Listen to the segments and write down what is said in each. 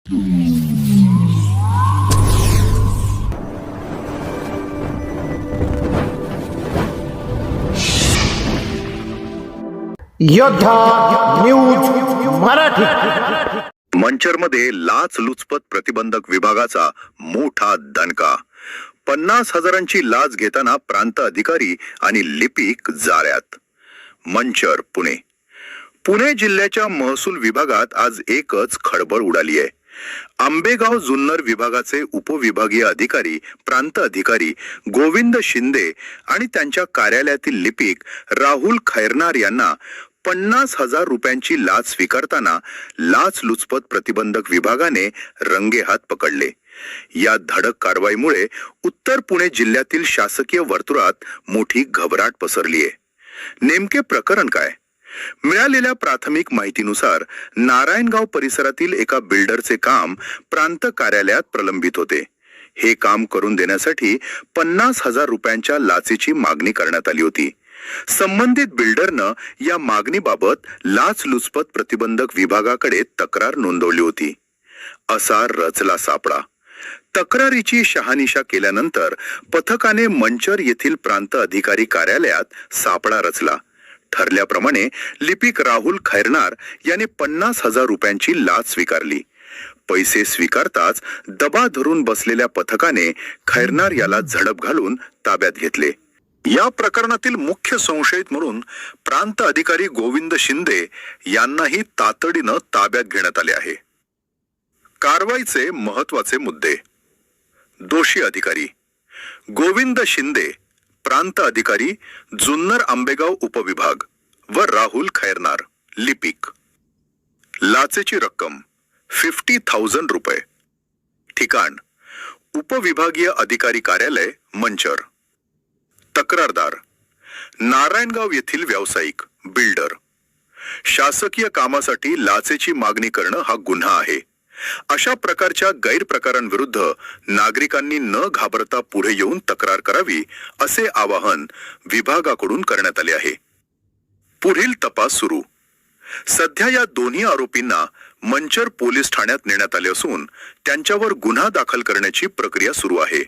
योद्धा न्यूज मराठी। मंचरमध्ये लाचलुचपत प्रतिबंधक विभागाचा मोठा दणका। 50,000ची लाच घेताना प्रांत अधिकारी आणि लिपिक जाळ्यात। मंचर, पुणे। पुणे जिल्ह्याच्या महसूल विभागात आज एकच खळबळ उडाली आहे। आंबेगाव जुन्नर विभागाचे उपविभागीय अधिकारी, प्रांत अधिकारी गोविंद शिंदे आणि त्यांच्या कार्यालयातील लिपिक राहुल खैरनार यांना 50,000 रुपयांची लाच स्वीकारताना लाचलुचपत प्रतिबंधक विभागाने रंगेहात पकडले। या धडक कारवाईमुळे उत्तर पुणे जिल्ह्यातील शासकीय वर्तुळात मोठी घबराट पसरली आहे। नेमके प्रकरण काय? मिळालेल्या प्राथमिक माहितीनुसार नारायणगाव परिसरातील एका बिल्डरचे काम प्रांत कार्यालयात प्रलंबित होते। हे काम करून देण्यासाठी 50,000 रुपयांच्या लाचेची मागणी करण्यात आली होती। संबंधित बिल्डरनं या मागणीबाबत लाचलुचपत प्रतिबंधक विभागाकडे तक्रार नोंदवली होती। असा रचला सापळा। तक्रारीची शहानिशा केल्यानंतर पथकाने मंचर येथील प्रांत अधिकारी कार्यालयात सापळा रचला। ठरल्याप्रमाणे लिपिक राहुल खैरनार याने 50,000 रुपयांची लाच स्वीकारली। पैसे स्वीकारताच दबा धरून बसलेल्या पथकाने खैरनार याला झडप घालून ताब्यात घेतले। या प्रकरणातील मुख्य संशयित म्हणून प्रांत अधिकारी गोविंद शिंदे यांनाही तातडीनं ताब्यात घेण्यात आले आहे। कारवाईचे महत्त्वाचे मुद्दे। दोषी अधिकारी गोविंद शिंदे, प्रांत अधिकारी जुन्नर आंबेगाव उपविभाग व राहुल खैरनार, लिपिक। लाचेची रक्कम 50,000 रुपये। ठिकाण उपविभागीय अधिकारी कार्यालय, मंचर। तक्रारदार नारायणगाव येथील व्यावसायिक, बिल्डर। शासकीय कामासाठी लाचेची मागणी करणं हा गुन्हा आहे। अशा प्रकारच्या गैरप्रकारांविरुद्ध नागरिकांनी न घाबरता पुढे येऊन तक्रार करावी, असे आवाहन विभागाकडून करण्यात आले आहे। पुढील तपास सुरू। सध्या या दोन्ही आरोपींना मंचर पोलीस ठाण्यात नेण्यात आले असून त्यांच्यावर गुन्हा दाखल करण्याची प्रक्रिया सुरू आहे।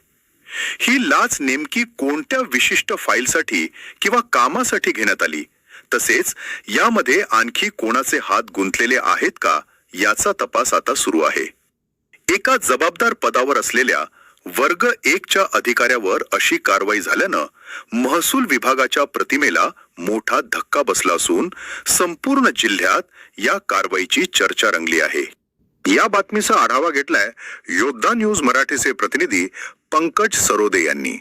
ही लाच नेमकी कोणत्या विशिष्ट फाईलसाठी किंवा कामासाठी घेण्यात आली, तसेच यामध्ये आणखी कोणाचे हात गुंतलेले आहेत का, याचा तपास आता सुरू आहे। एका जबाबदार पदावर असलेल्या वर्ग 1च्या अधिकाऱ्यावर अशी कारवाई झाल्यानं महसूल विभागाच्या प्रतिमेला मोठा धक्का बसला असून संपूर्ण जिल्ह्यात या कारवाईची चर्चा रंगली आहे। या बातमीचा आढावा घेतलाय योद्धा न्यूज मराठीचे प्रतिनिधी पंकज सरोदे यांनी।